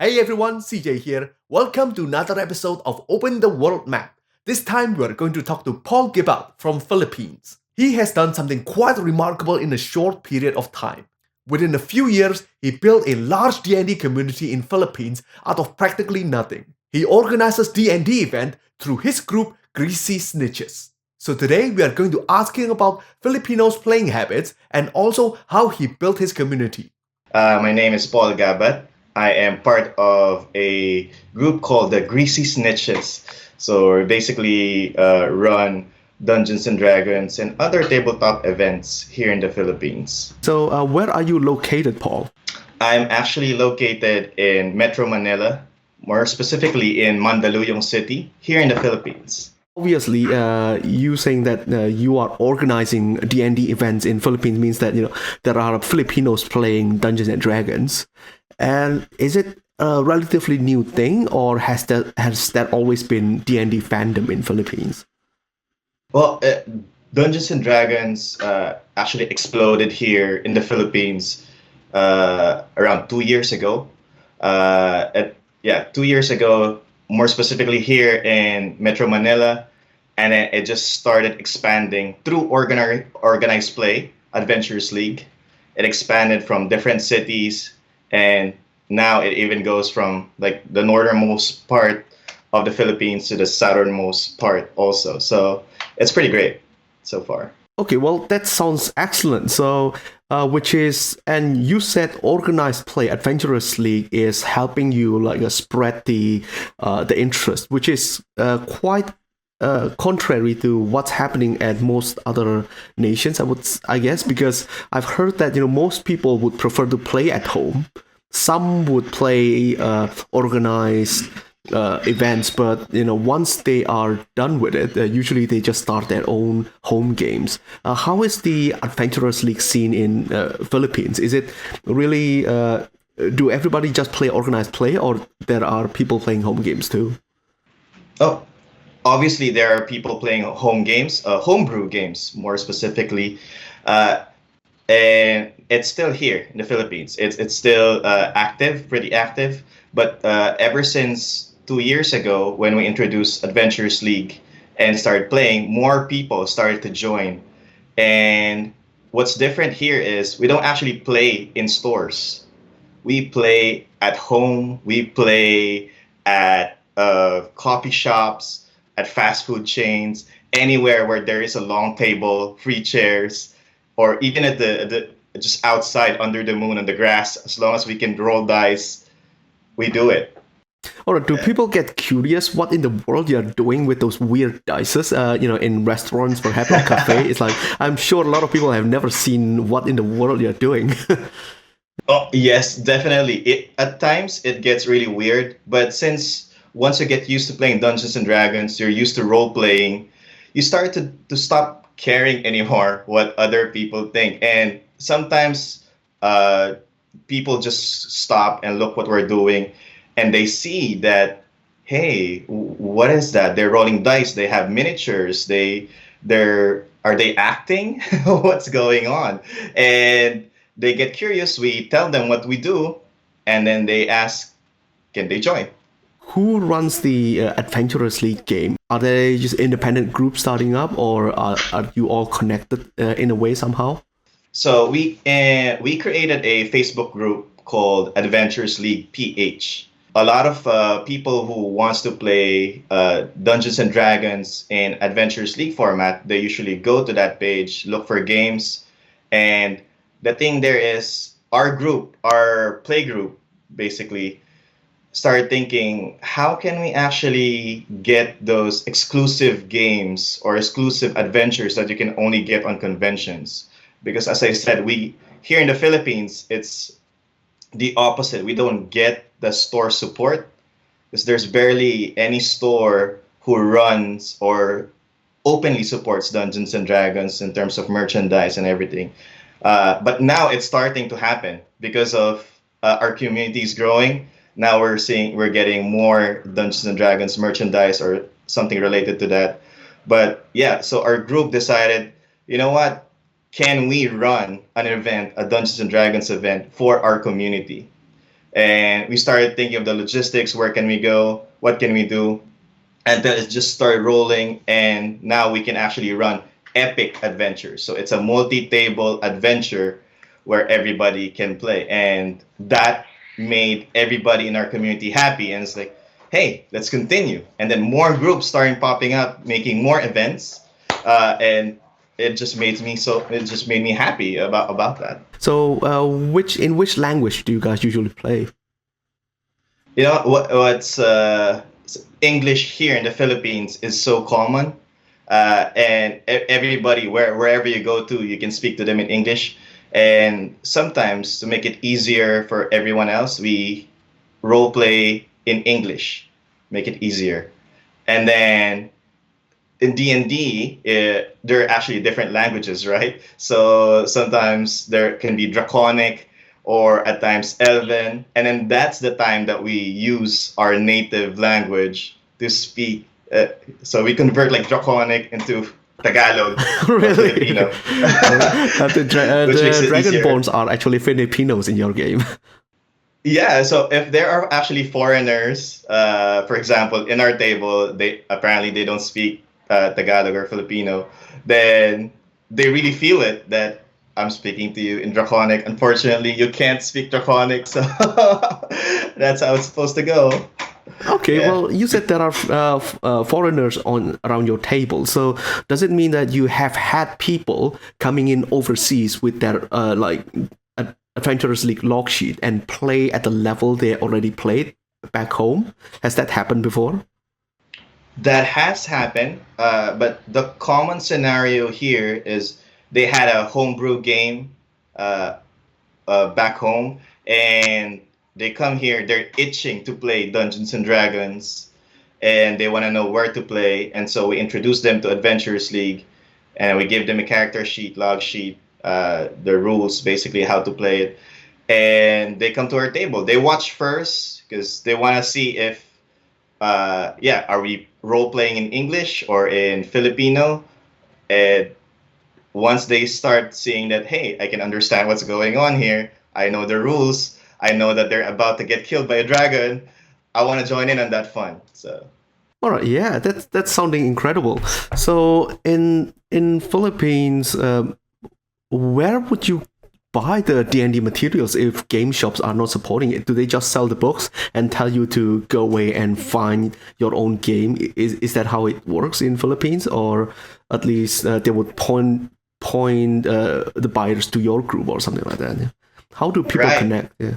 Hey everyone, CJ here. Welcome to another episode of Open the World Map. This time we're going to talk to Paul Gabat from Philippines. He has done something quite remarkable in a short period of time. Within a few years, he built a large D&D community in Philippines out of practically nothing. He organizes D&D event through his group Greasy Snitches. So today we are going to ask him about Filipinos' playing habits and also how he built his community. My name is Paul Gabat. I am part of a group called the Greasy Snitches. So we basically run Dungeons and Dragons and other tabletop events here in the Philippines. So where are you located, Paul? I'm actually located in Metro Manila, more specifically in Mandaluyong City, here in the Philippines. Obviously, you saying that you are organizing D&D events in Philippines means that there are Filipinos playing Dungeons and Dragons. And is it a relatively new thing, or has that always been D&D fandom in Philippines? Well, Dungeons and Dragons actually exploded here in the Philippines around 2 years ago. 2 years ago, more specifically here in Metro Manila, and then it just started expanding through organized play, Adventurous League. It expanded from different cities, and now it even goes from like the northernmost part of the Philippines to the southernmost part also. So it's pretty great so far. Okay, well, that sounds excellent. So, and you said organized play, Adventurous League is helping you spread the interest, which is quite contrary to what's happening at most other nations. I guess, because I've heard that most people would prefer to play at home. Some would play organized events, but once they are done with it, usually they just start their own home games. How is the Adventurous League scene in Philippines? Is it really do everybody just play organized play, or there are people playing home games too? Oh, obviously there are people playing home games, homebrew games more specifically, and it's still here in the Philippines. It's still active, pretty active. But ever since 2 years ago, when we introduced Adventurous League and started playing, more people started to join. And what's different here is we don't actually play in stores. We play at home. We play at coffee shops, at fast food chains, anywhere where there is a long table, free chairs, or even at the just outside under the moon on the grass. As long as we can roll dice, we do it. All right, do people get curious what in the world you're doing with those weird dices, in restaurants, perhaps, or cafe? It's like, I'm sure a lot of people have never seen what in the world you're doing. Oh, yes, definitely. At times it gets really weird, but since once you get used to playing Dungeons and Dragons, you're used to role playing, you start to stop caring anymore what other people think. And sometimes people just stop and look what we're doing, and they see that, hey, what is that? They're rolling dice. They have miniatures. Are they acting? What's going on? And they get curious. We tell them what we do, and then they ask, can they join? Who runs the Adventurous League game? Are they just independent groups starting up, or are you all connected in a way somehow? So we created a Facebook group called Adventurous League PH. A lot of people who wants to play Dungeons and Dragons in Adventurous League format, they usually go to that page, look for games, and the thing there is our group, our play group, basically started thinking, how can we actually get those exclusive games or exclusive adventures that you can only get on conventions? Because as I said, we here in the Philippines, it's the opposite. We don't get the store support because there's barely any store who runs or openly supports Dungeons and Dragons in terms of merchandise and everything. But now it's starting to happen because of our community is growing. Now we're getting more Dungeons and Dragons merchandise or something related to that. But yeah, so our group decided, you know what? Can we run an event, a Dungeons and Dragons event for our community? And we started thinking of the logistics. Where can we go? What can we do? And then it just started rolling. And now we can actually run epic adventures. So it's a multi-table adventure where everybody can play. And that made everybody in our community happy. And it's like, hey, let's continue. And then more groups starting popping up, making more events. And it just made me happy about that. So, which language do you guys usually play? You know what's English here in the Philippines is so common, and everybody wherever you go to, you can speak to them in English. And sometimes to make it easier for everyone else, we role play in English, make it easier. And then in D&D, there are actually different languages, right? So sometimes there can be Draconic or at times Elven. And then that's the time that we use our native language to speak. So we convert like Draconic into Tagalog or Really? Filipino, which makes The it easier. Dragonborns are actually Filipinos in your game. Yeah, so if there are actually foreigners, for example, in our table, they don't speak Tagalog or Filipino, then they really feel it that I'm speaking to you in Draconic. Unfortunately, you can't speak Draconic, so that's how it's supposed to go. Okay, Yeah. well, you said there are foreigners on around your table. So does it mean that you have had people coming in overseas with their Adventurous League log sheet and play at the level they already played back home? Has that happened before? That has happened, but the common scenario here is they had a homebrew game uh, back home, and they come here. They're itching to play Dungeons and Dragons, and they want to know where to play. And so we introduce them to Adventurous League, and we give them a character sheet, log sheet, the rules, basically how to play it. And they come to our table. They watch first because they want to see if are we role playing in English or in Filipino? And once they start seeing that, hey, I can understand what's going on here, I know the rules, I know that they're about to get killed by a dragon, I want to join in on that fun. So All right, yeah, that's sounding incredible. So in Philippines, where would you buy the D&D materials if game shops are not supporting it? Do they just sell the books and tell you to go away and find your own game? Is that how it works in Philippines, or at least they would point the buyers to your group or something like that? Yeah. How do people right. connect? Yeah.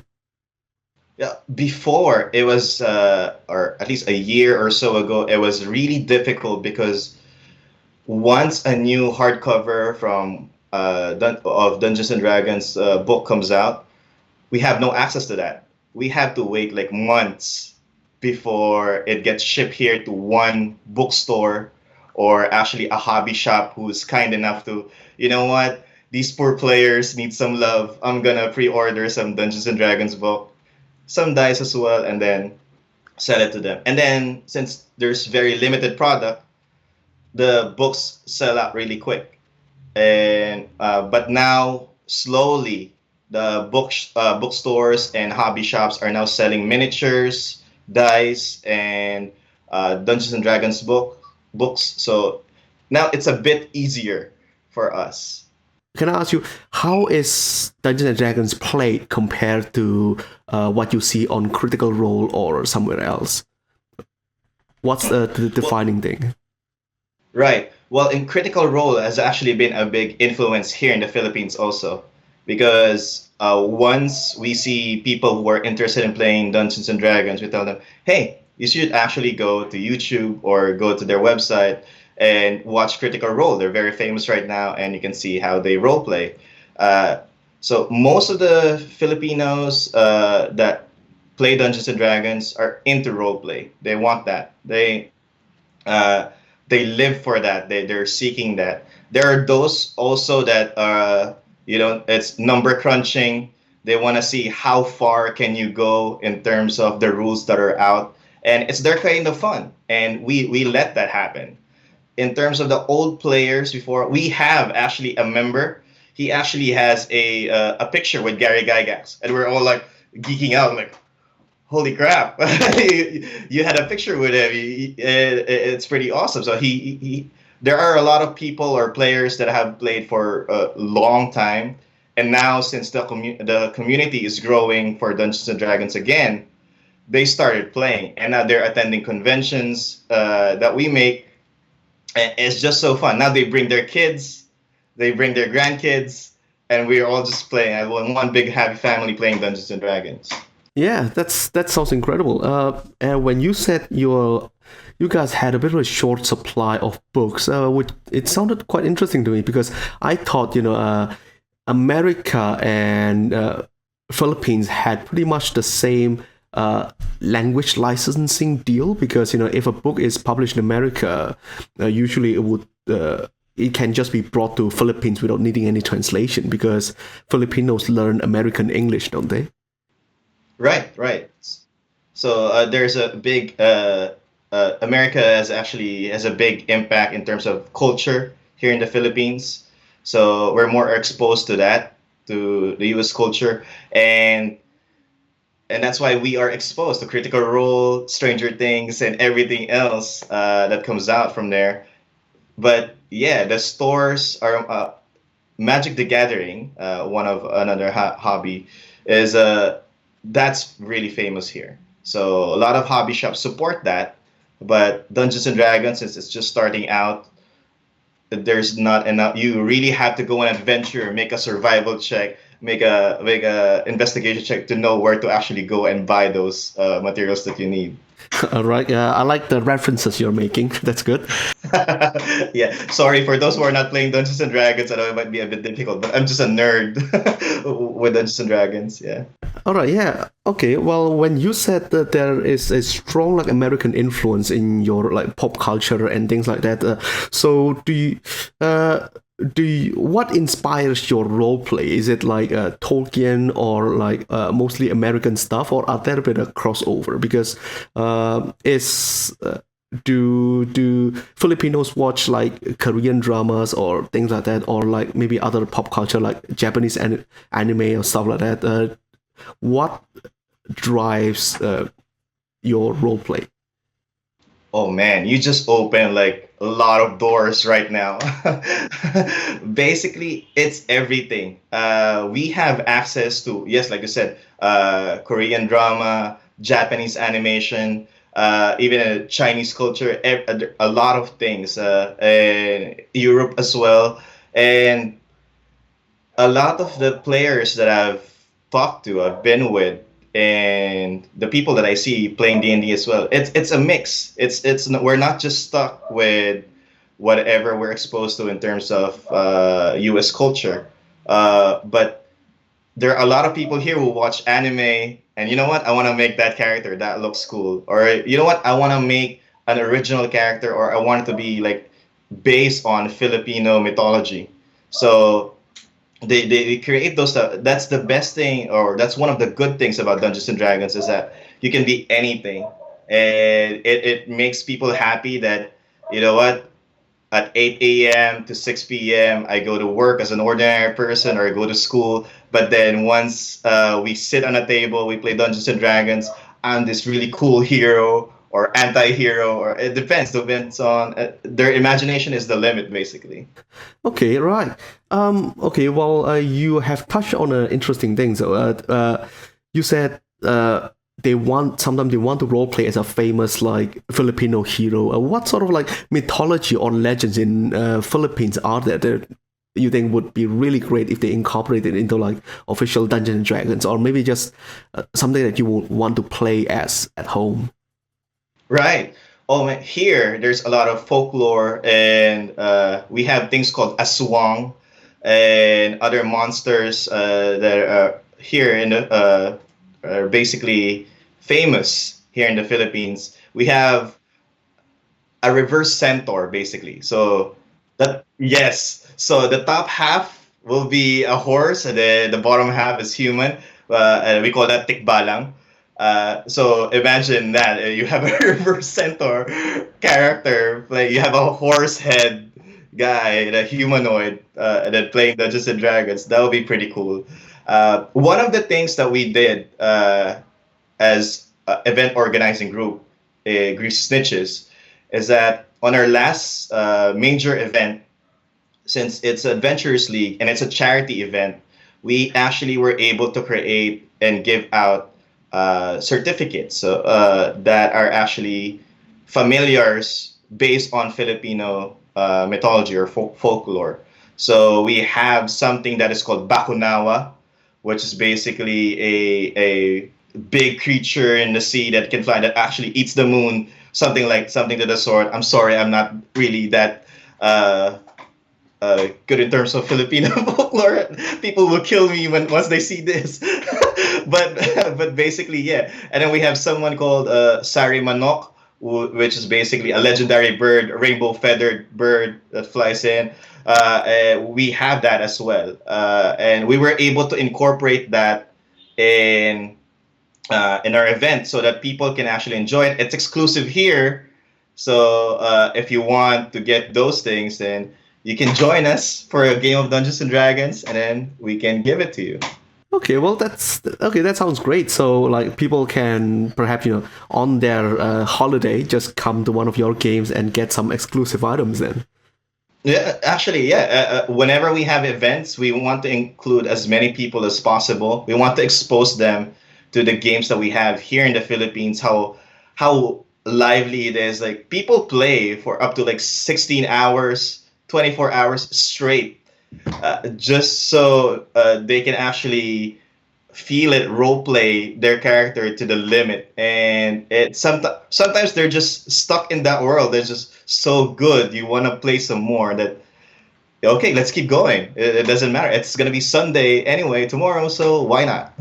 Yeah, before it was, or at least a year or so ago, it was really difficult because once a new hardcover from of Dungeons and Dragons book comes out, we have no access to that. We have to wait like months before it gets shipped here to one bookstore or actually a hobby shop who's kind enough to, you know what, these poor players need some love. I'm gonna pre-order some Dungeons and Dragons book, some dice as well, and then sell it to them. And then since there's very limited product, the books sell out really quick. And but now slowly the bookstores and hobby shops are now selling miniatures, dice, and Dungeons and Dragons books. So now it's a bit easier for us. Can I ask you, how is Dungeons and Dragons played compared to what you see on Critical Role or somewhere else? What's the defining thing? Right. Well, in Critical Role has actually been a big influence here in the Philippines also, because once we see people who are interested in playing Dungeons and Dragons, we tell them, hey, you should actually go to YouTube or go to their website and watch Critical Role. They're very famous right now, and you can see how they role play. So most of the Filipinos that play Dungeons and Dragons are into role play. They want that. Uh, they live for that. They're seeking that. There are those also that it's number crunching. They want to see how far can you go in terms of the rules that are out, and it's their kind of fun. And we let that happen. In terms of the old players before, we have actually a member. He actually has a picture with Gary Gygax, and we're all like geeking out, like, holy crap, you had a picture with him. It's pretty awesome. So there are a lot of people or players that have played for a long time, and now since the community is growing for Dungeons and Dragons again, they started playing, and now they're attending conventions that we make. And it's just so fun. Now they bring their kids, they bring their grandkids, and we're all just playing. I want one big happy family playing Dungeons and Dragons. Yeah, that sounds incredible. And when you said you guys had a bit of a short supply of books, which it sounded quite interesting to me because I thought America and Philippines had pretty much the same language licensing deal because if a book is published in America, usually it can just be brought to Philippines without needing any translation because Filipinos learn American English, don't they? Right, right. So there's a big America has a big impact in terms of culture here in the Philippines. So we're more exposed to that, to the U.S. culture, and that's why we are exposed to Critical Role, Stranger Things, and everything else that comes out from there. But yeah, the stores are Magic the Gathering. One of another hobby is that's really famous here. So a lot of hobby shops support that, but Dungeons and Dragons, since it's just starting out, there's not enough. You really have to go on an adventure, make a survival check, make a investigation check to know where to actually go and buy those materials that you need. All right. I like the references you're making. That's good. Yeah, sorry for those who are not playing Dungeons and Dragons. I know it might be a bit difficult, but I'm just a nerd with Dungeons and Dragons. Yeah. All right. Yeah. Okay. Well, when you said that there is a strong like American influence in your like pop culture and things like that, so what inspires your role play? Is it like Tolkien or like mostly American stuff, or are there a bit of crossover? Because is do Filipinos watch like Korean dramas or things like that, or like maybe other pop culture like Japanese anime or stuff like that? What drives your role play? Oh man, you just opened like a lot of doors right now. Basically, it's everything. We have access to, yes, like you said, Korean drama, Japanese animation, even Chinese culture, a lot of things, and Europe as well. And a lot of the players that I've talked to, I've been with, and the people that I see playing D&D as well, it's a mix. We're not just stuck with whatever we're exposed to in terms of U.S. culture, but there are a lot of people here who watch anime, and you know what? I want to make that character. That looks cool. Or you know what? I want to make an original character, or I want it to be like based on Filipino mythology. So they create those stuff. That's the best thing, or that's one of the good things about Dungeons and Dragons is that you can be anything, and it makes people happy that you know what, at 8 a.m. to 6 p.m. I go to work as an ordinary person or I go to school, but then once we sit on a table, we play Dungeons and Dragons. I'm this really cool hero or anti-hero, or it depends on their imagination is the limit basically. Okay, right. Okay, well, you have touched on an interesting thing. So, you said sometimes they want to role play as a famous like Filipino hero. What sort of like mythology or legends in Philippines are there that you think would be really great if they incorporated into like official Dungeons and Dragons, or maybe just something that you would want to play as at home? Right. Oh man, here there's a lot of folklore, and we have things called aswang and other monsters that are here in the are basically famous here in the Philippines. We have a reverse centaur basically. So that yes, so the top half will be a horse, and then the bottom half is human. And we call that tikbalang. So imagine that you have a reverse centaur character, like you have a horse head guy and a humanoid, and then playing Dungeons and Dragons. That would be pretty cool. One of the things that we did as event organizing group, Greasy Snitches, is that on our last major event, since it's Adventurous League and it's a charity event, we actually were able to create and give out certificates that are actually familiars based on Filipino mythology or folklore. So we have something that is called Bakunawa, which is basically a big creature in the sea that can fly that actually eats the moon, something to the sort. I'm sorry, I'm not really that uh, good in terms of Filipino folklore. People will kill me when once they see this. but but basically, yeah. And then we have someone called Sari Manok, which is basically a legendary bird, a rainbow feathered bird that flies in. We have that as well, and we were able to incorporate that in in our event so that people can actually enjoy it. It's exclusive here, so if you want to get those things, then you can join us for a game of Dungeons and Dragons, and then we can give it to you. Okay, well that's okay. That sounds great. So like people can perhaps on their holiday just come to one of your games and get some exclusive items then. Yeah, actually, yeah. Whenever we have events, we want to include as many people as possible. We want to expose them to the games that we have here in the Philippines. How lively it is. Like people play for up to like 16 hours, 24 hours straight, just so they can actually feel it, role play their character to the limit. And sometimes they're just stuck in that world. They're just so good. You want to play some more. That okay, let's keep going. It doesn't matter. It's gonna be Sunday anyway tomorrow, so why not?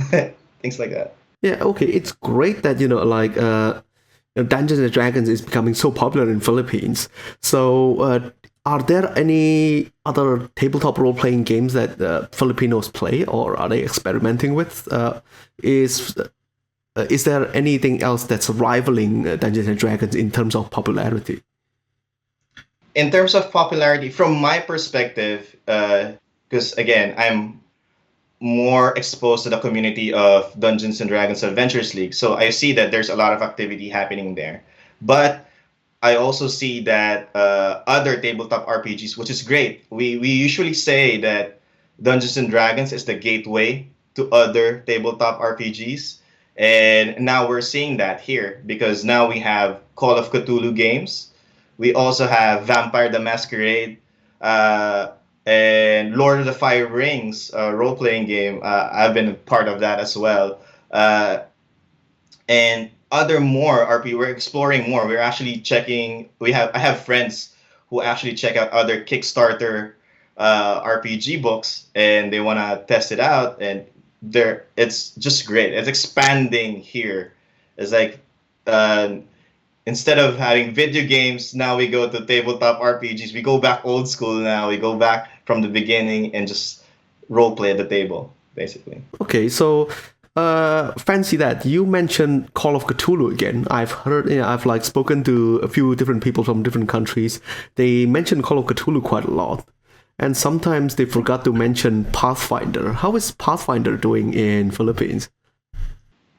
Things like that. Yeah, okay. It's great that like Dungeons and Dragons is becoming so popular in Philippines. So, are there any other tabletop role-playing games that Filipinos play, or are they experimenting with? Is there anything else that's rivaling Dungeons and Dragons in terms of popularity? In terms of popularity, from my perspective, because again, I'm more exposed to the community of Dungeons and Dragons Adventures League, so I see that there's a lot of activity happening there. But I also see that other tabletop RPGs, which is great. We usually say that Dungeons and Dragons is the gateway to other tabletop RPGs, and now we're seeing that here because now we have Call of Cthulhu games. We also have Vampire the Masquerade uh, and Lord of the Fire Rings role playing game. I've been a part of that as well. And other more RP. We're exploring more. We're actually checking. I have friends who actually check out other Kickstarter RPG books, and they want to test it out. And it's just great. It's expanding here. It's like uh, instead of having video games, now we go to tabletop RPGs. We go back old school now. We go back from the beginning and just role play at the table, basically. Okay, so fancy that you mentioned Call of Cthulhu again. I've heard, I've like spoken to a few different people from different countries. They mention Call of Cthulhu quite a lot, and sometimes they forgot to mention Pathfinder. How is Pathfinder doing in Philippines?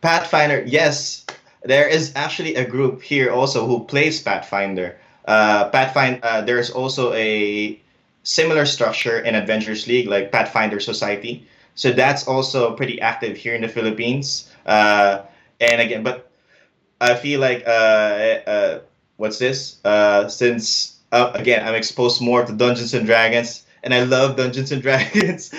Pathfinder, yes. There is actually a group here also who plays Pathfinder. There's also a similar structure in Adventures League, like Pathfinder Society. So that's also pretty active here in the Philippines. And again, but I feel like what's this? Since again, I'm exposed more to Dungeons and Dragons, and I love Dungeons and Dragons.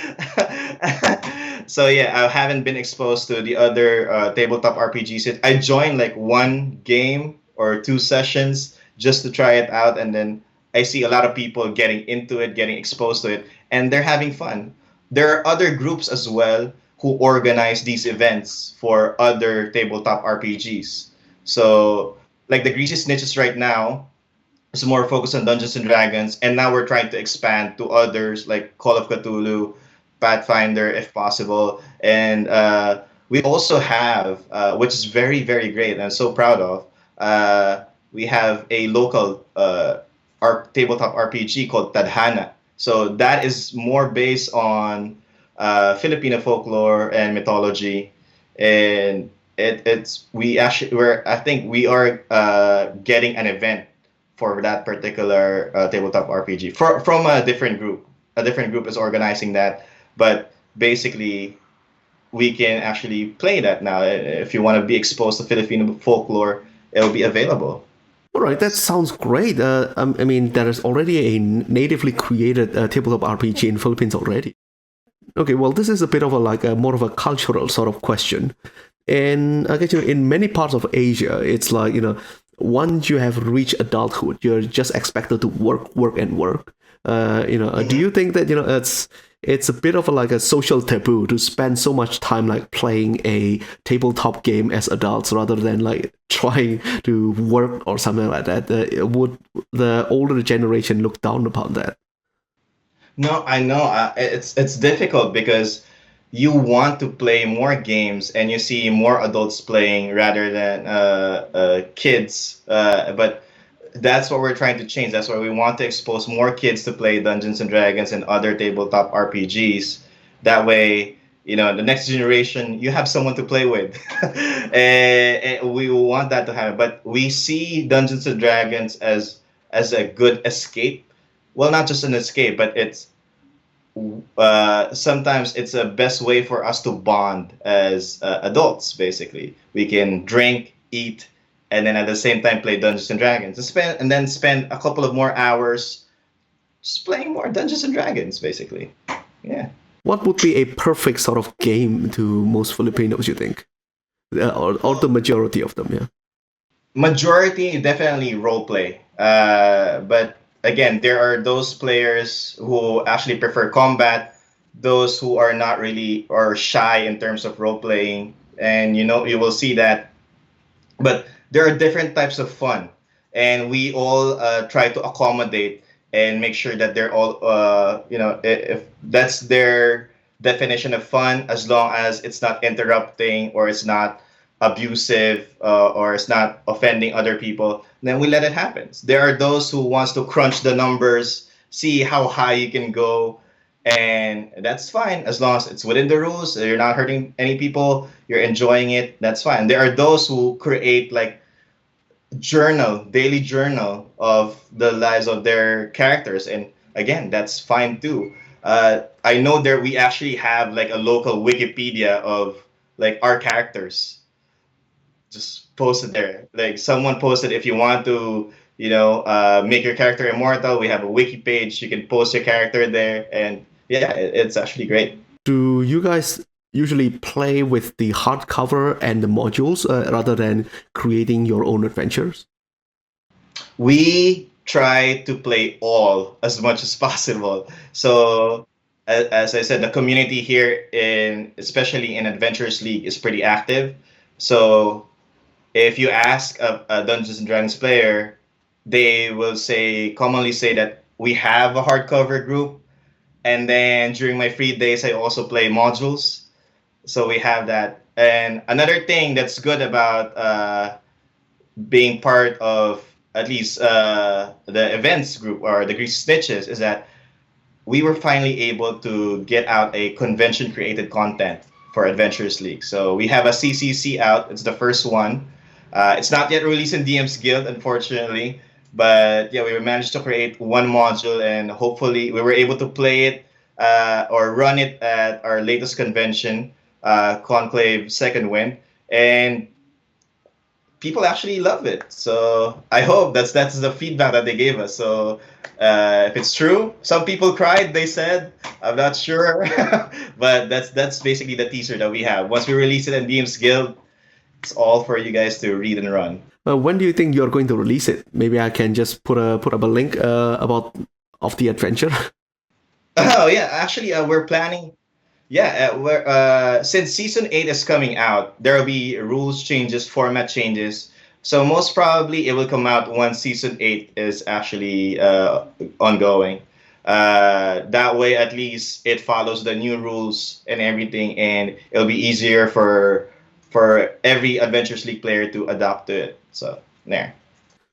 So yeah, I haven't been exposed to the other tabletop RPGs yet. I joined like one game or two sessions just to try it out, and then I see a lot of people getting into it, getting exposed to it, and they're having fun. There are other groups as well who organize these events for other tabletop RPGs. So like the Greasy Snitches right now is more focused on Dungeons and Dragons, and now we're trying to expand to others like Call of Cthulhu, Pathfinder, if possible, and we also have, which is very very great, and I'm so proud of. We have a local tabletop RPG called Tadhana. So that is more based on Filipino folklore and mythology, and it's we actually we're I think we are getting an event for that particular tabletop RPG from a different group. A different group is organizing that, but basically we can actually play that now. If you want to be exposed to Filipino folklore, it'll be available. All right, that sounds great. I mean, there is already a natively created tabletop RPG in Philippines already. Okay, well, this is a bit of a more of a cultural sort of question. And I guess in many parts of Asia, it's like once you have reached adulthood, you're just expected to work, work, and work. Do you think that it's a bit of a social taboo to spend so much time like playing a tabletop game as adults rather than like trying to work or something like that? Would the older generation look down upon that? No, I know. It's difficult because you want to play more games and you see more adults playing rather than kids. But that's what we're trying to change. That's why we want to expose more kids to play Dungeons and Dragons and other tabletop RPGs. That way, the next generation, you have someone to play with. And we want that to happen. But we see Dungeons and Dragons as a good escape. Well, not just an escape, but it's sometimes it's a best way for us to bond as adults. Basically, we can drink, eat, and then at the same time play Dungeons and Dragons, and then spend a couple of more hours just playing more Dungeons and Dragons. Basically, yeah. What would be a perfect sort of game to most Filipinos, you think? Or the majority of them, yeah. Majority definitely role play, but again, there are those players who actually prefer combat, those who are not really or shy in terms of role playing, and you will see that. But there are different types of fun, and we all try to accommodate and make sure that they're all if that's their definition of fun, as long as it's not interrupting or it's not abusive or it's not offending other people, then we let it happen. There are those who wants to crunch the numbers, see how high you can go, and that's fine as long as it's within the rules. You're not hurting any people. You're enjoying it. That's fine. There are those who create like daily journal of the lives of their characters, and again, that's fine too. I know there we actually have like a local Wikipedia of like our characters just posted there. Like someone posted, if you want to, make your character immortal, we have a wiki page. You can post your character there, and yeah, it's actually great. Do you guys usually play with the hardcover and the modules rather than creating your own adventures? We try to play all as much as possible. So as I said, the community here especially in Adventurous League is pretty active. So if you ask a Dungeons and Dragons player, they will commonly say that we have a hardcover group, and then during my free days, I also play modules. So we have that. And another thing that's good about being part of at least the events group or the Greasy Snitches is that we were finally able to get out a convention created content for Adventurous League. So we have a CCC out. It's the first one. It's not yet released in DM's Guild, unfortunately. But yeah, we managed to create one module, and hopefully we were able to play it or run it at our latest convention, Conclave Second Wind. And people actually love it. So I hope that's the feedback that they gave us. So if it's true, some people cried. They said, I'm not sure, but that's basically the teaser that we have. Once we release it in DM's Guild, it's all for you guys to read and run. When do you think you're going to release it? Maybe I can just put up a link of the adventure. Oh yeah, actually, we're planning. Yeah, since season 8 is coming out, there will be rules changes, format changes. So most probably it will come out once season 8 is actually ongoing. That way, at least it follows the new rules and everything, and it'll be easier for every Adventures League player to adapt to it. So there.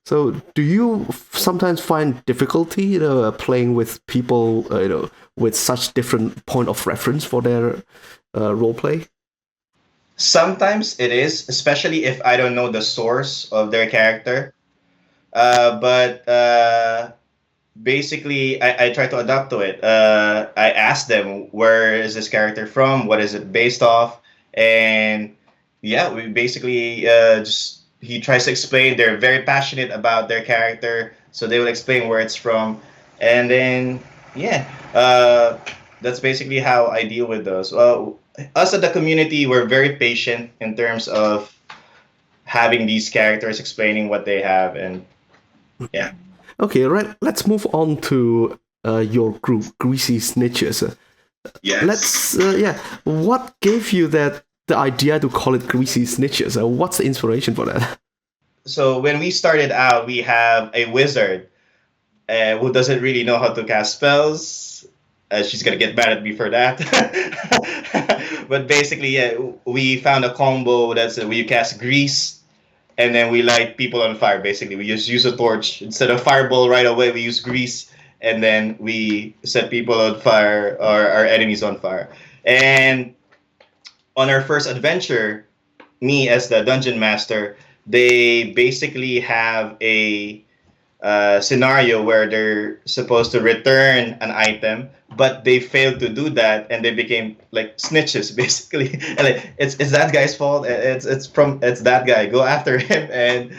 So, do you sometimes find difficulty, playing with people, with such different point of reference for their role play? Sometimes it is, especially if I don't know the source of their character. But basically, I try to adapt to it. I ask them, where is this character from? What is it based off? And yeah, we basically just he tries to explain. They're very passionate about their character, so they will explain where it's from, and then yeah, that's basically how I deal with those. Us at the community, we're very patient in terms of having these characters explaining what they have, and yeah. Okay, right. Let's move on to your group, Greasy Snitches. Yes. Let's yeah. What gave you the idea to call it Greasy Snitches? What's the inspiration for that? So when we started out, we have a wizard who doesn't really know how to cast spells. She's gonna get mad at me for that. But basically, yeah, we found a combo that's where you cast grease, and then we light people on fire. Basically, we just use a torch instead of fireball right away. We use grease, and then we set people on fire or our enemies on fire. And on our first adventure, me as the dungeon master, they basically have a scenario where they're supposed to return an item, but they failed to do that, and they became like snitches basically. And like, it's that guy's fault. It's that guy. Go after him, and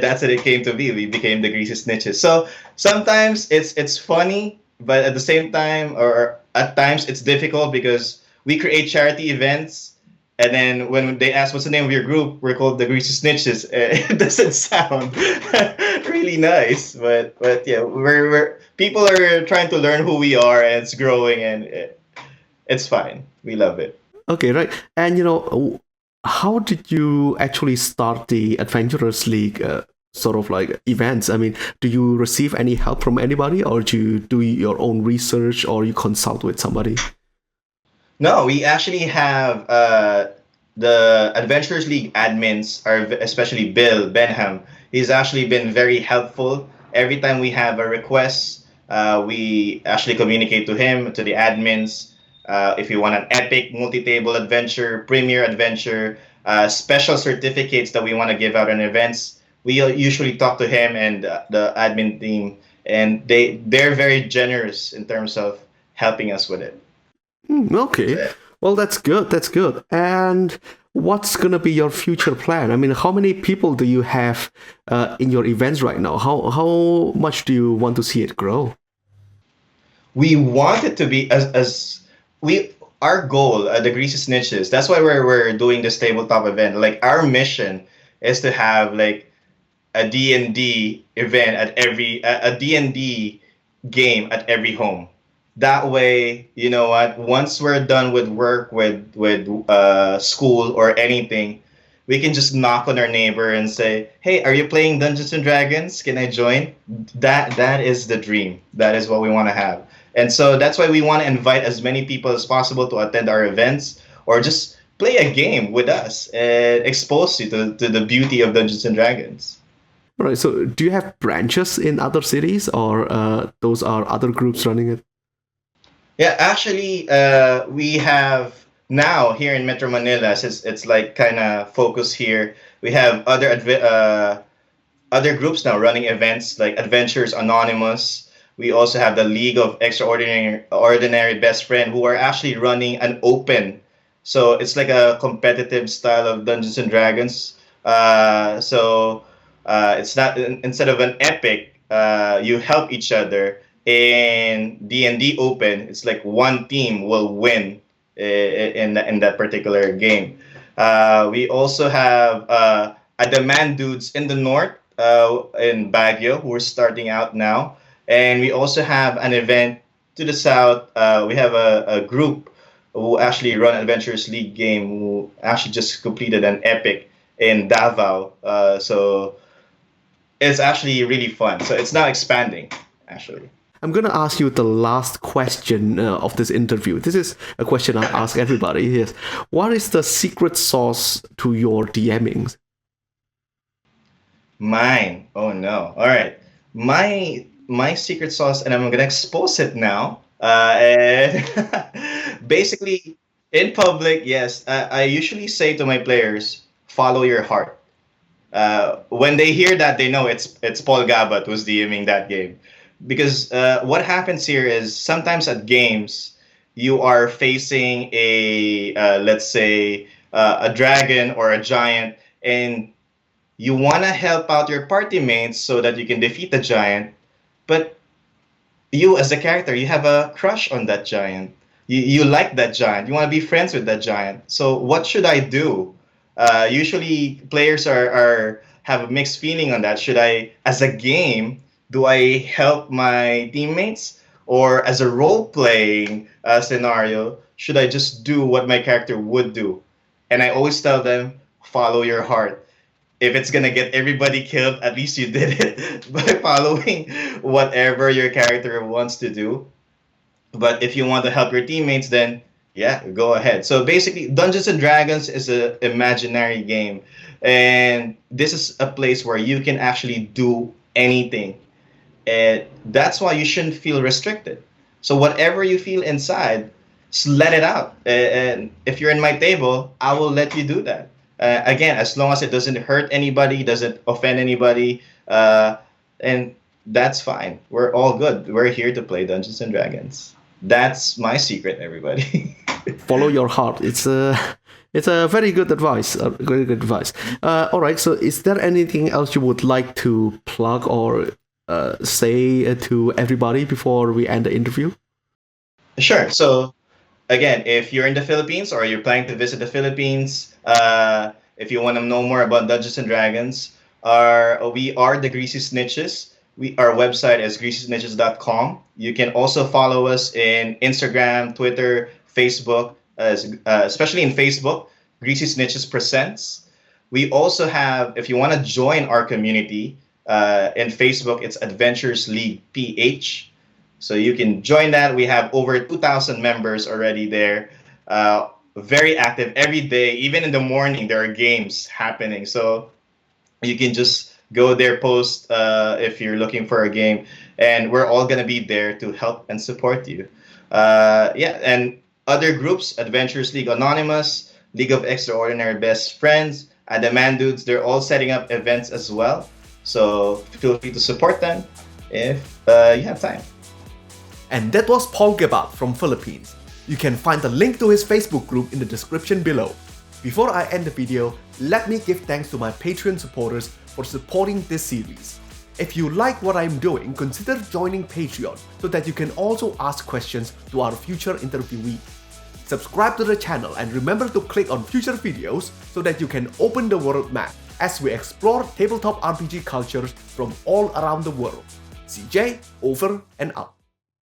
that's what it came to be. We became the greasy snitches. So sometimes it's funny, but at the same time, or at times it's difficult because we create charity events. And then when they ask what's the name of your group, we're called the Greasy Snitches. It doesn't sound really nice, but yeah, we're people are trying to learn who we are, and it's growing, and it's fine. We love it. Okay, right. And how did you actually start the Adventurous League? Sort of like events. I mean, do you receive any help from anybody, or do you do your own research, or you consult with somebody? No, we actually have the Adventurers League admins are especially Bill Benham. He's actually been very helpful. Every time we have a request, we actually communicate to him, to the admins. If you want an epic multi-table adventure, premier adventure, special certificates that we want to give out in events, we usually talk to him and the admin team, and they're very generous in terms of helping us with it. Okay. Well, that's good. That's good. And what's gonna be your future plan? I mean, how many people do you have in your events right now? How much do you want to see it grow? We want it to be as we our goal at the Greasy Snitches. That's why we're doing this tabletop event. Like our mission is to have like a D&D event at every a D&D game at every home. That way, you know what? Once we're done with work, with school or anything, we can just knock on our neighbor and say, "Hey, are you playing Dungeons and Dragons? Can I join?" That is the dream. That is what we want to have, and so that's why we want to invite as many people as possible to attend our events or just play a game with us and expose you to the beauty of Dungeons and Dragons. All right. So, do you have branches in other cities, or those are other groups running it? Yeah, actually, we have now here in Metro Manila, since it's like kind of focused here, we have other groups now running events like Adventures Anonymous. We also have the League of Extraordinary Ordinary Best Friend, who are actually running an open. So it's like a competitive style of Dungeons and Dragons. It's not instead of an epic, you help each other. In D&D Open, it's like one team will win in that particular game. We also have a Demand Dudes in the north in Baguio who are starting out now. And we also have an event to the south. We have a group who actually run Adventurous League game who actually just completed an epic in Davao. So it's actually really fun. So it's now expanding, actually. I'm gonna ask you the last question of this interview. This is a question I ask everybody. Yes, what is the secret sauce to your DMing? Mine. Oh no. All right. My secret sauce, and I'm gonna expose it now. And basically, In public, yes. I usually say to my players, follow your heart. When they hear that, they know it's Paul Gabat who's DMing that game. Because what happens here is sometimes at games, you are facing let's say, a dragon or a giant, and you want to help out your party mates so that you can defeat the giant, but you as a character, you have a crush on that giant. You like that giant. You want to be friends with that giant. So what should I do? Usually players are have a mixed feeling on that. Should I, as a game, do I help my teammates, or as a role playing scenario, should I just do what my character would do? And I always tell them, follow your heart. If it's gonna get everybody killed, at least you did it by following whatever your character wants to do. But if you want to help your teammates, then yeah, go ahead. So basically, Dungeons and Dragons is an imaginary game, and this is a place where you can actually do anything, and that's why you shouldn't feel restricted. So whatever you feel inside, just let it out. And if you're in my table, I will let you do that. Again, as long as it doesn't hurt anybody, doesn't offend anybody, and that's fine. We're all good. We're here to play Dungeons and Dragons. That's my secret, everybody. Follow your heart. It's a very good advice. Very good advice. All right. So, is there anything else you would like to plug or say to everybody before we end the interview? Sure. So again, if you're in the Philippines or you're planning to visit the Philippines, if you want to know more about Dungeons and Dragons, we are the Greasy Snitches. Our website is greasysnitches.com. You can also follow us in Instagram, Twitter, Facebook, especially in Facebook, Greasy Snitches Presents. We also have, if you want to join our community in Facebook, it's Adventurous League PH. So you can join that. We have over 2,000 members already there. Very active every day. Even in the morning, there are games happening. So you can just go there, post if you're looking for a game. And we're all going to be there to help and support you. Yeah, and other groups, Adventurous League Anonymous, League of Extraordinary Best Friends, and the Man Dudes, they're all setting up events as well. So feel free to support them if you have time. And that was Paul Gabat from Philippines. You can find the link to his Facebook group in the description below. Before I end the video, let me give thanks to my Patreon supporters for supporting this series. If you like what I'm doing, consider joining Patreon so that you can also ask questions to our future interviewee. Subscribe to the channel and remember to click on future videos so that you can open the world map as we explore tabletop RPG cultures from all around the world. CJ, over and out.